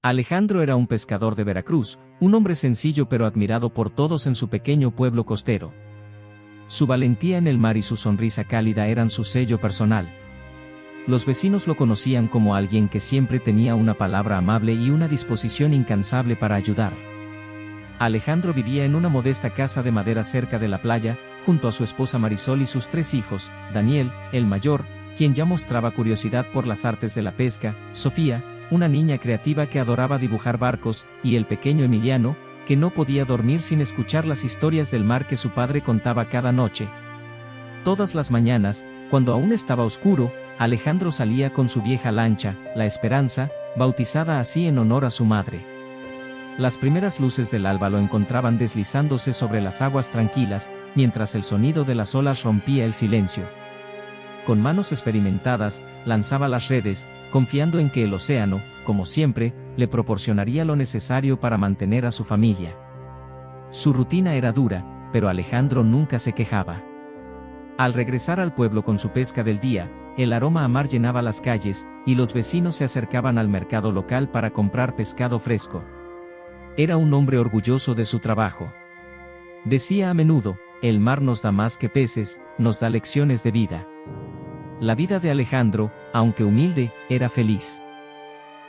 Alejandro era un pescador de Veracruz, un hombre sencillo pero admirado por todos en su pequeño pueblo costero. Su valentía en el mar y su sonrisa cálida eran su sello personal. Los vecinos lo conocían como alguien que siempre tenía una palabra amable y una disposición incansable para ayudar. Alejandro vivía en una modesta casa de madera cerca de la playa, junto a su esposa Marisol y sus 3 hijos, Daniel, el mayor, quien ya mostraba curiosidad por las artes de la pesca, Sofía, una niña creativa que adoraba dibujar barcos, y el pequeño Emiliano, que no podía dormir sin escuchar las historias del mar que su padre contaba cada noche. Todas las mañanas, cuando aún estaba oscuro, Alejandro salía con su vieja lancha, La Esperanza, bautizada así en honor a su madre. Las primeras luces del alba lo encontraban deslizándose sobre las aguas tranquilas, mientras el sonido de las olas rompía el silencio. Con manos experimentadas, lanzaba las redes, confiando en que el océano, como siempre, le proporcionaría lo necesario para mantener a su familia. Su rutina era dura, pero Alejandro nunca se quejaba. Al regresar al pueblo con su pesca del día, el aroma a mar llenaba las calles, y los vecinos se acercaban al mercado local para comprar pescado fresco. Era un hombre orgulloso de su trabajo. Decía a menudo, el mar nos da más que peces, nos da lecciones de vida. La vida de Alejandro, aunque humilde, era feliz.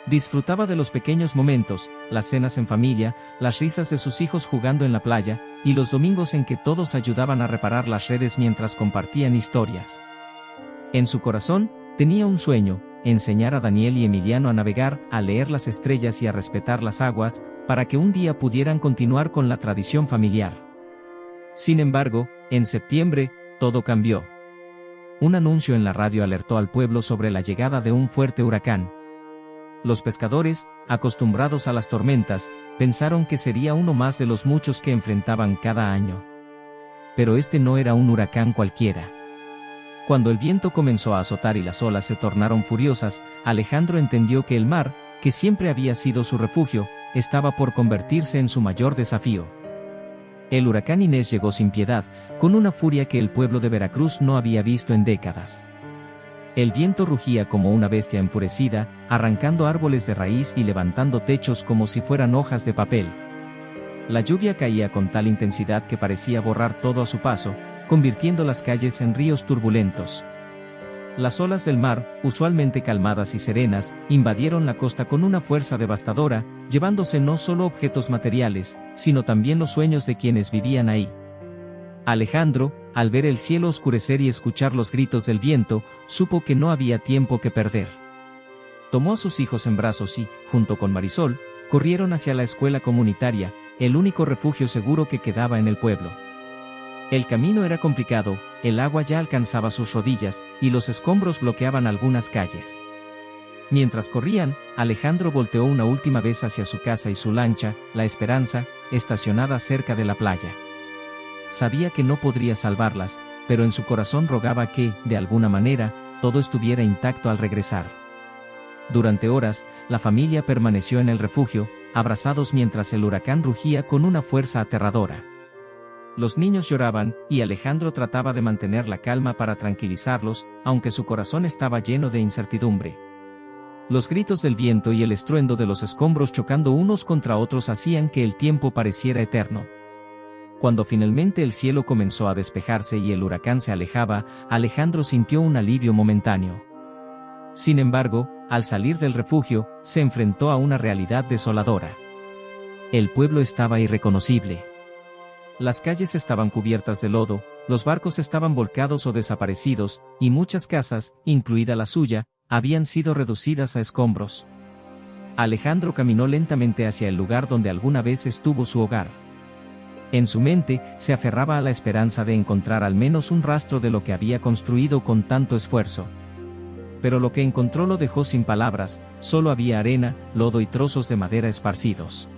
Disfrutaba de los pequeños momentos, las cenas en familia, las risas de sus hijos jugando en la playa, y los domingos en que todos ayudaban a reparar las redes mientras compartían historias. En su corazón, tenía un sueño: enseñar a Daniel y Emiliano a navegar, a leer las estrellas y a respetar las aguas, para que un día pudieran continuar con la tradición familiar. Sin embargo, en septiembre, todo cambió. Un anuncio en la radio alertó al pueblo sobre la llegada de un fuerte huracán. Los pescadores, acostumbrados a las tormentas, pensaron que sería uno más de los muchos que enfrentaban cada año. Pero este no era un huracán cualquiera. Cuando el viento comenzó a azotar y las olas se tornaron furiosas, Alejandro entendió que el mar, que siempre había sido su refugio, estaba por convertirse en su mayor desafío. El huracán Inés llegó sin piedad, con una furia que el pueblo de Veracruz no había visto en décadas. El viento rugía como una bestia enfurecida, arrancando árboles de raíz y levantando techos como si fueran hojas de papel. La lluvia caía con tal intensidad que parecía borrar todo a su paso, convirtiendo las calles en ríos turbulentos. Las olas del mar, usualmente calmadas y serenas, invadieron la costa con una fuerza devastadora, llevándose no solo objetos materiales, sino también los sueños de quienes vivían ahí. Alejandro, al ver el cielo oscurecer y escuchar los gritos del viento, supo que no había tiempo que perder. Tomó a sus hijos en brazos y, junto con Marisol, corrieron hacia la escuela comunitaria, el único refugio seguro que quedaba en el pueblo. El camino era complicado, el agua ya alcanzaba sus rodillas, y los escombros bloqueaban algunas calles. Mientras corrían, Alejandro volteó una última vez hacia su casa y su lancha, La Esperanza, estacionada cerca de la playa. Sabía que no podría salvarlas, pero en su corazón rogaba que, de alguna manera, todo estuviera intacto al regresar. Durante horas, la familia permaneció en el refugio, abrazados mientras el huracán rugía con una fuerza aterradora. Los niños lloraban, y Alejandro trataba de mantener la calma para tranquilizarlos, aunque su corazón estaba lleno de incertidumbre. Los gritos del viento y el estruendo de los escombros chocando unos contra otros hacían que el tiempo pareciera eterno. Cuando finalmente el cielo comenzó a despejarse y el huracán se alejaba, Alejandro sintió un alivio momentáneo. Sin embargo, al salir del refugio, se enfrentó a una realidad desoladora. El pueblo estaba irreconocible. Las calles estaban cubiertas de lodo, los barcos estaban volcados o desaparecidos, y muchas casas, incluida la suya, habían sido reducidas a escombros. Alejandro caminó lentamente hacia el lugar donde alguna vez estuvo su hogar. En su mente, se aferraba a la esperanza de encontrar al menos un rastro de lo que había construido con tanto esfuerzo. Pero lo que encontró lo dejó sin palabras, solo había arena, lodo y trozos de madera esparcidos.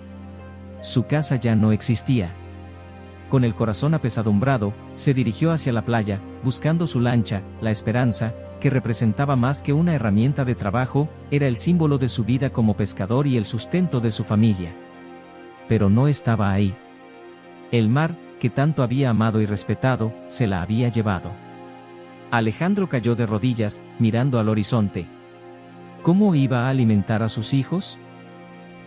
Su casa ya no existía. Con el corazón apesadumbrado, se dirigió hacia la playa, buscando su lancha, La Esperanza, que representaba más que una herramienta de trabajo, era el símbolo de su vida como pescador y el sustento de su familia. Pero no estaba ahí. El mar, que tanto había amado y respetado, se la había llevado. Alejandro cayó de rodillas, mirando al horizonte. ¿Cómo iba a alimentar a sus hijos?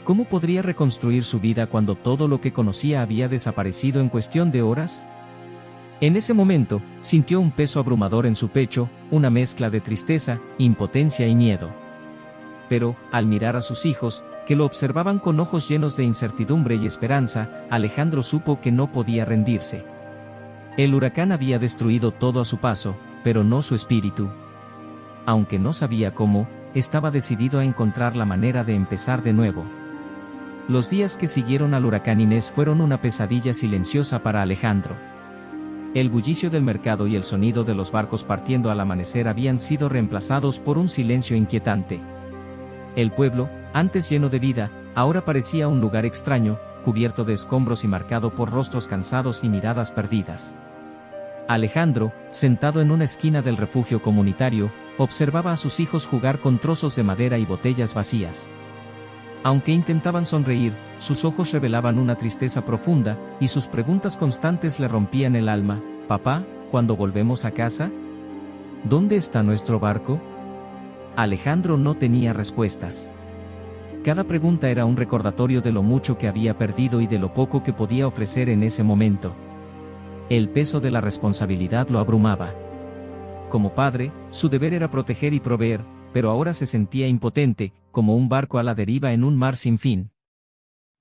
¿Cómo podría reconstruir su vida cuando todo lo que conocía había desaparecido en cuestión de horas? En ese momento, sintió un peso abrumador en su pecho, una mezcla de tristeza, impotencia y miedo. Pero, al mirar a sus hijos, que lo observaban con ojos llenos de incertidumbre y esperanza, Alejandro supo que no podía rendirse. El huracán había destruido todo a su paso, pero no su espíritu. Aunque no sabía cómo, estaba decidido a encontrar la manera de empezar de nuevo. Los días que siguieron al huracán Inés fueron una pesadilla silenciosa para Alejandro. El bullicio del mercado y el sonido de los barcos partiendo al amanecer habían sido reemplazados por un silencio inquietante. El pueblo, antes lleno de vida, ahora parecía un lugar extraño, cubierto de escombros y marcado por rostros cansados y miradas perdidas. Alejandro, sentado en una esquina del refugio comunitario, observaba a sus hijos jugar con trozos de madera y botellas vacías. Aunque intentaban sonreír, sus ojos revelaban una tristeza profunda, y sus preguntas constantes le rompían el alma. «Papá, ¿cuándo volvemos a casa? ¿Dónde está nuestro barco?» Alejandro no tenía respuestas. Cada pregunta era un recordatorio de lo mucho que había perdido y de lo poco que podía ofrecer en ese momento. El peso de la responsabilidad lo abrumaba. Como padre, su deber era proteger y proveer, pero ahora se sentía impotente, como un barco a la deriva en un mar sin fin.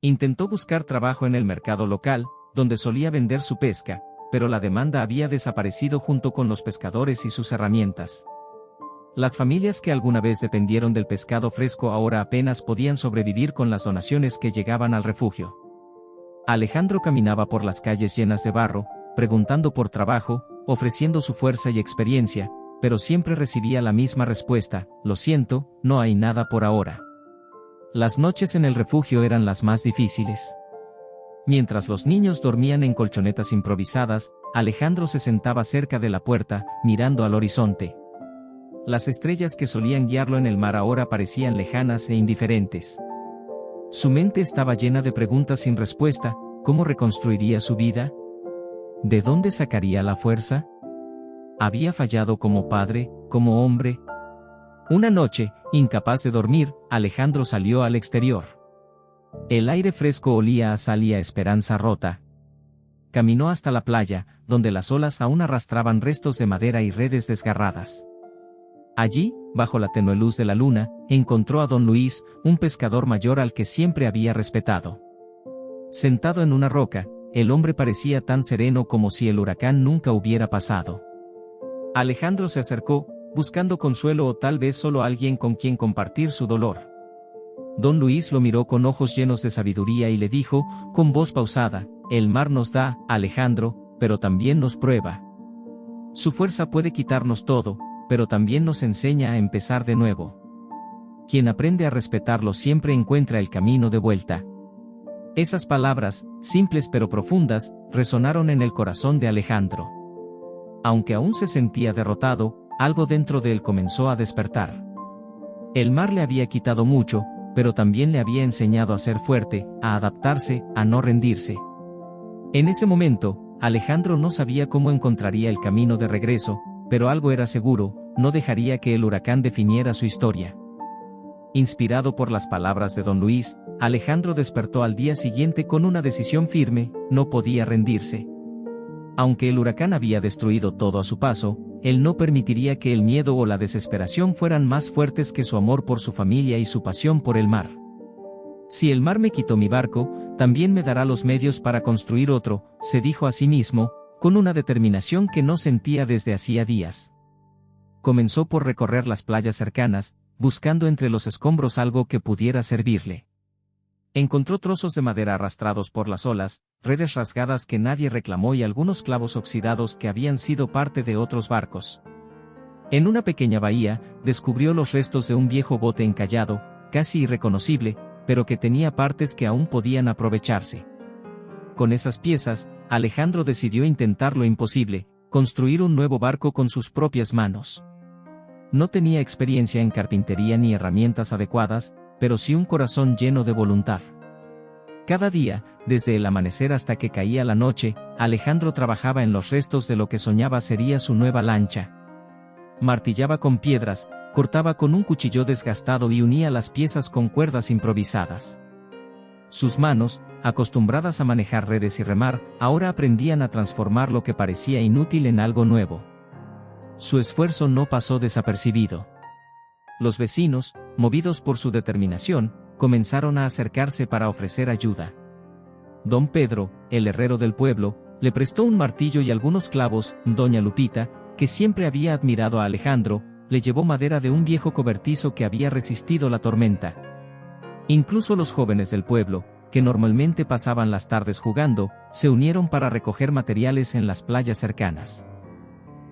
Intentó buscar trabajo en el mercado local, donde solía vender su pesca, pero la demanda había desaparecido junto con los pescadores y sus herramientas. Las familias que alguna vez dependieron del pescado fresco ahora apenas podían sobrevivir con las donaciones que llegaban al refugio. Alejandro caminaba por las calles llenas de barro, preguntando por trabajo, ofreciendo su fuerza y experiencia, pero siempre recibía la misma respuesta: «Lo siento, no hay nada por ahora». Las noches en el refugio eran las más difíciles. Mientras los niños dormían en colchonetas improvisadas, Alejandro se sentaba cerca de la puerta, mirando al horizonte. Las estrellas que solían guiarlo en el mar ahora parecían lejanas e indiferentes. Su mente estaba llena de preguntas sin respuesta. ¿Cómo reconstruiría su vida? ¿De dónde sacaría la fuerza? ¿Había fallado como padre, como hombre? Una noche, incapaz de dormir, Alejandro salió al exterior. El aire fresco olía a sal y a esperanza rota. Caminó hasta la playa, donde las olas aún arrastraban restos de madera y redes desgarradas. Allí, bajo la tenue luz de la luna, encontró a don Luis, un pescador mayor al que siempre había respetado. Sentado en una roca, el hombre parecía tan sereno como si el huracán nunca hubiera pasado. Alejandro se acercó, buscando consuelo o tal vez solo alguien con quien compartir su dolor. Don Luis lo miró con ojos llenos de sabiduría y le dijo, con voz pausada: «El mar nos da, Alejandro, pero también nos prueba. Su fuerza puede quitarnos todo, pero también nos enseña a empezar de nuevo. Quien aprende a respetarlo siempre encuentra el camino de vuelta». Esas palabras, simples pero profundas, resonaron en el corazón de Alejandro. Aunque aún se sentía derrotado, algo dentro de él comenzó a despertar. El mar le había quitado mucho, pero también le había enseñado a ser fuerte, a adaptarse, a no rendirse. En ese momento, Alejandro no sabía cómo encontraría el camino de regreso, pero algo era seguro: no dejaría que el huracán definiera su historia. Inspirado por las palabras de don Luis, Alejandro despertó al día siguiente con una decisión firme: no podía rendirse. Aunque el huracán había destruido todo a su paso, él no permitiría que el miedo o la desesperación fueran más fuertes que su amor por su familia y su pasión por el mar. «Si el mar me quitó mi barco, también me dará los medios para construir otro», se dijo a sí mismo, con una determinación que no sentía desde hacía días. Comenzó por recorrer las playas cercanas, buscando entre los escombros algo que pudiera servirle. Encontró trozos de madera arrastrados por las olas, redes rasgadas que nadie reclamó y algunos clavos oxidados que habían sido parte de otros barcos. En una pequeña bahía, descubrió los restos de un viejo bote encallado, casi irreconocible, pero que tenía partes que aún podían aprovecharse. Con esas piezas, Alejandro decidió intentar lo imposible: construir un nuevo barco con sus propias manos. No tenía experiencia en carpintería ni herramientas adecuadas, pero sí un corazón lleno de voluntad. Cada día, desde el amanecer hasta que caía la noche, Alejandro trabajaba en los restos de lo que soñaba sería su nueva lancha. Martillaba con piedras, cortaba con un cuchillo desgastado y unía las piezas con cuerdas improvisadas. Sus manos, acostumbradas a manejar redes y remar, ahora aprendían a transformar lo que parecía inútil en algo nuevo. Su esfuerzo no pasó desapercibido. Los vecinos, movidos por su determinación, comenzaron a acercarse para ofrecer ayuda. Don Pedro, el herrero del pueblo, le prestó un martillo y algunos clavos. Doña Lupita, que siempre había admirado a Alejandro, le llevó madera de un viejo cobertizo que había resistido la tormenta. Incluso los jóvenes del pueblo, que normalmente pasaban las tardes jugando, se unieron para recoger materiales en las playas cercanas.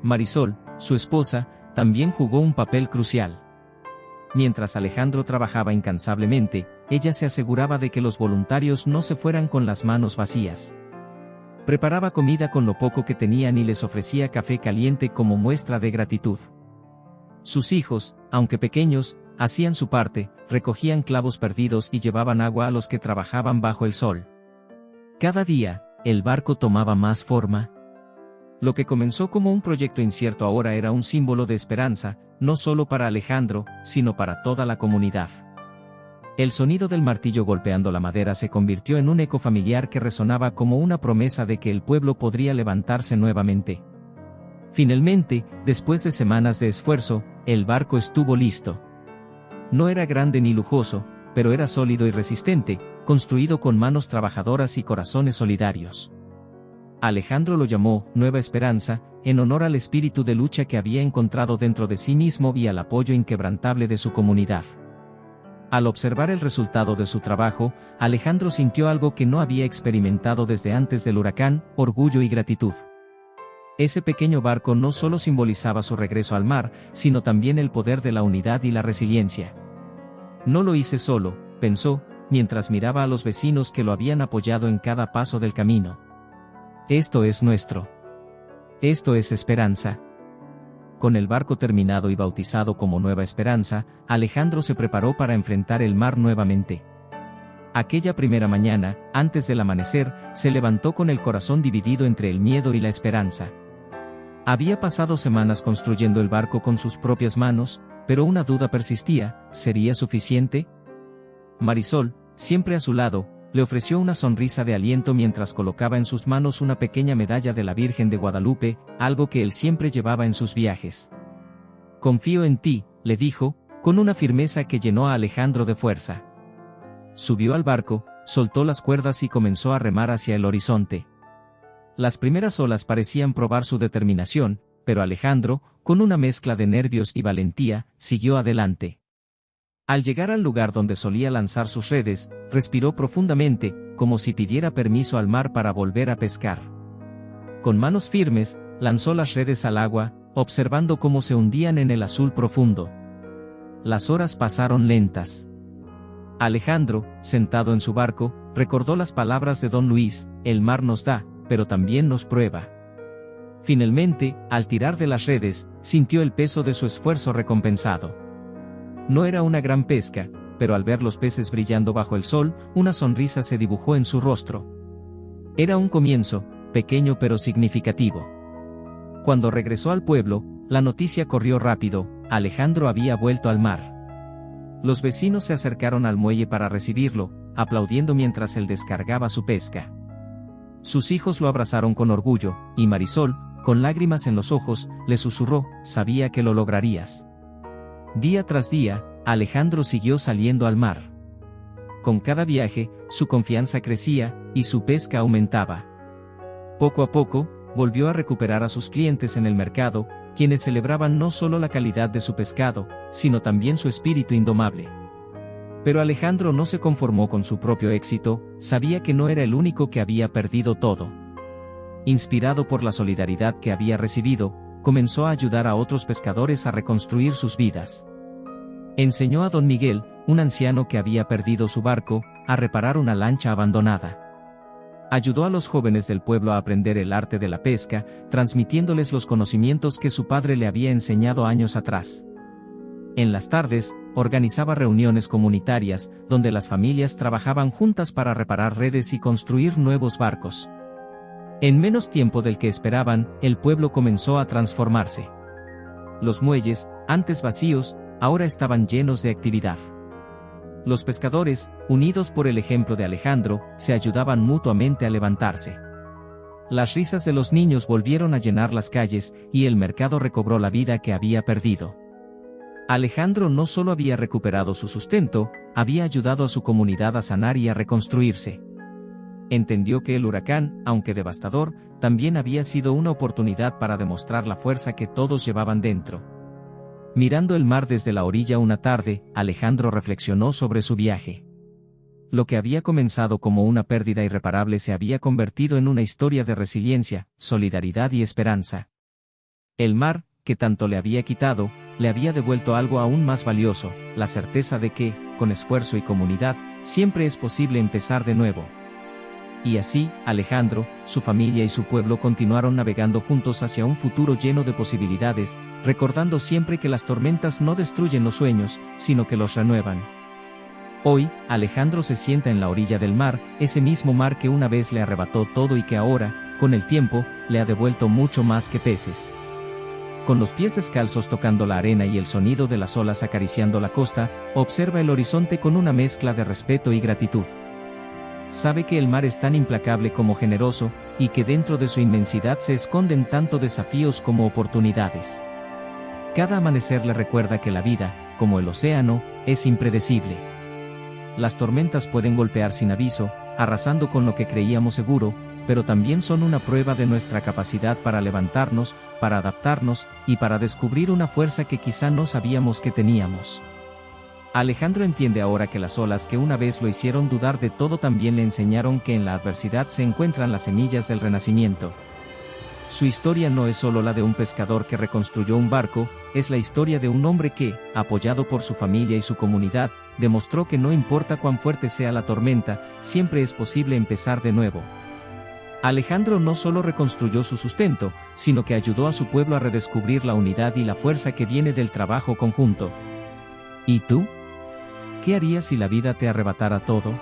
Marisol, su esposa, también jugó un papel crucial. Mientras Alejandro trabajaba incansablemente, ella se aseguraba de que los voluntarios no se fueran con las manos vacías. Preparaba comida con lo poco que tenían y les ofrecía café caliente como muestra de gratitud. Sus hijos, aunque pequeños, hacían su parte, recogían clavos perdidos y llevaban agua a los que trabajaban bajo el sol. Cada día, el barco tomaba más forma. Lo que comenzó como un proyecto incierto ahora era un símbolo de esperanza, no solo para Alejandro, sino para toda la comunidad. El sonido del martillo golpeando la madera se convirtió en un eco familiar que resonaba como una promesa de que el pueblo podría levantarse nuevamente. Finalmente, después de semanas de esfuerzo, el barco estuvo listo. No era grande ni lujoso, pero era sólido y resistente, construido con manos trabajadoras y corazones solidarios. Alejandro lo llamó Nueva Esperanza, en honor al espíritu de lucha que había encontrado dentro de sí mismo y al apoyo inquebrantable de su comunidad. Al observar el resultado de su trabajo, Alejandro sintió algo que no había experimentado desde antes del huracán: orgullo y gratitud. Ese pequeño barco no solo simbolizaba su regreso al mar, sino también el poder de la unidad y la resiliencia. No lo hice solo, pensó, mientras miraba a los vecinos que lo habían apoyado en cada paso del camino. Esto es nuestro. Esto es esperanza. Con el barco terminado y bautizado como Nueva Esperanza, Alejandro se preparó para enfrentar el mar nuevamente. Aquella primera mañana, antes del amanecer, se levantó con el corazón dividido entre el miedo y la esperanza. Había pasado semanas construyendo el barco con sus propias manos, pero una duda persistía: ¿sería suficiente? Marisol, siempre a su lado, le ofreció una sonrisa de aliento mientras colocaba en sus manos una pequeña medalla de la Virgen de Guadalupe, algo que él siempre llevaba en sus viajes. «Confío en ti», le dijo, con una firmeza que llenó a Alejandro de fuerza. Subió al barco, soltó las cuerdas y comenzó a remar hacia el horizonte. Las primeras olas parecían probar su determinación, pero Alejandro, con una mezcla de nervios y valentía, siguió adelante. Al llegar al lugar donde solía lanzar sus redes, respiró profundamente, como si pidiera permiso al mar para volver a pescar. Con manos firmes, lanzó las redes al agua, observando cómo se hundían en el azul profundo. Las horas pasaron lentas. Alejandro, sentado en su barco, recordó las palabras de Don Luis: «El mar nos da, pero también nos prueba». Finalmente, al tirar de las redes, sintió el peso de su esfuerzo recompensado. No era una gran pesca, pero al ver los peces brillando bajo el sol, una sonrisa se dibujó en su rostro. Era un comienzo, pequeño pero significativo. Cuando regresó al pueblo, la noticia corrió rápido: Alejandro había vuelto al mar. Los vecinos se acercaron al muelle para recibirlo, aplaudiendo mientras él descargaba su pesca. Sus hijos lo abrazaron con orgullo, y Marisol, con lágrimas en los ojos, le susurró: «Sabía que lo lograrías». Día tras día, Alejandro siguió saliendo al mar. Con cada viaje, su confianza crecía, y su pesca aumentaba. Poco a poco, volvió a recuperar a sus clientes en el mercado, quienes celebraban no solo la calidad de su pescado, sino también su espíritu indomable. Pero Alejandro no se conformó con su propio éxito, sabía que no era el único que había perdido todo. Inspirado por la solidaridad que había recibido, comenzó a ayudar a otros pescadores a reconstruir sus vidas. Enseñó a Don Miguel, un anciano que había perdido su barco, a reparar una lancha abandonada. Ayudó a los jóvenes del pueblo a aprender el arte de la pesca, transmitiéndoles los conocimientos que su padre le había enseñado años atrás. En las tardes, organizaba reuniones comunitarias, donde las familias trabajaban juntas para reparar redes y construir nuevos barcos. En menos tiempo del que esperaban, el pueblo comenzó a transformarse. Los muelles, antes vacíos, ahora estaban llenos de actividad. Los pescadores, unidos por el ejemplo de Alejandro, se ayudaban mutuamente a levantarse. Las risas de los niños volvieron a llenar las calles, y el mercado recobró la vida que había perdido. Alejandro no solo había recuperado su sustento, había ayudado a su comunidad a sanar y a reconstruirse. Entendió que el huracán, aunque devastador, también había sido una oportunidad para demostrar la fuerza que todos llevaban dentro. Mirando el mar desde la orilla una tarde, Alejandro reflexionó sobre su viaje. Lo que había comenzado como una pérdida irreparable se había convertido en una historia de resiliencia, solidaridad y esperanza. El mar, que tanto le había quitado, le había devuelto algo aún más valioso, la certeza de que, con esfuerzo y comunidad, siempre es posible empezar de nuevo. Y así, Alejandro, su familia y su pueblo continuaron navegando juntos hacia un futuro lleno de posibilidades, recordando siempre que las tormentas no destruyen los sueños, sino que los renuevan. Hoy, Alejandro se sienta en la orilla del mar, ese mismo mar que una vez le arrebató todo y que ahora, con el tiempo, le ha devuelto mucho más que peces. Con los pies descalzos tocando la arena y el sonido de las olas acariciando la costa, observa el horizonte con una mezcla de respeto y gratitud. Sabe que el mar es tan implacable como generoso, y que dentro de su inmensidad se esconden tanto desafíos como oportunidades. Cada amanecer le recuerda que la vida, como el océano, es impredecible. Las tormentas pueden golpear sin aviso, arrasando con lo que creíamos seguro, pero también son una prueba de nuestra capacidad para levantarnos, para adaptarnos, y para descubrir una fuerza que quizá no sabíamos que teníamos. Alejandro entiende ahora que las olas que una vez lo hicieron dudar de todo también le enseñaron que en la adversidad se encuentran las semillas del renacimiento. Su historia no es solo la de un pescador que reconstruyó un barco, es la historia de un hombre que, apoyado por su familia y su comunidad, demostró que no importa cuán fuerte sea la tormenta, siempre es posible empezar de nuevo. Alejandro no solo reconstruyó su sustento, sino que ayudó a su pueblo a redescubrir la unidad y la fuerza que viene del trabajo conjunto. ¿Y tú? ¿Qué harías si la vida te arrebatara todo?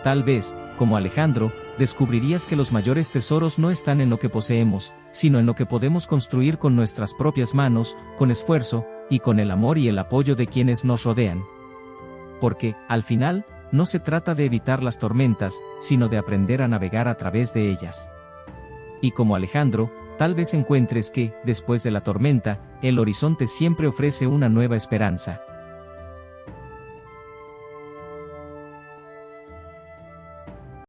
Tal vez, como Alejandro, descubrirías que los mayores tesoros no están en lo que poseemos, sino en lo que podemos construir con nuestras propias manos, con esfuerzo, y con el amor y el apoyo de quienes nos rodean. Porque, al final, no se trata de evitar las tormentas, sino de aprender a navegar a través de ellas. Y como Alejandro, tal vez encuentres que, después de la tormenta, el horizonte siempre ofrece una nueva esperanza.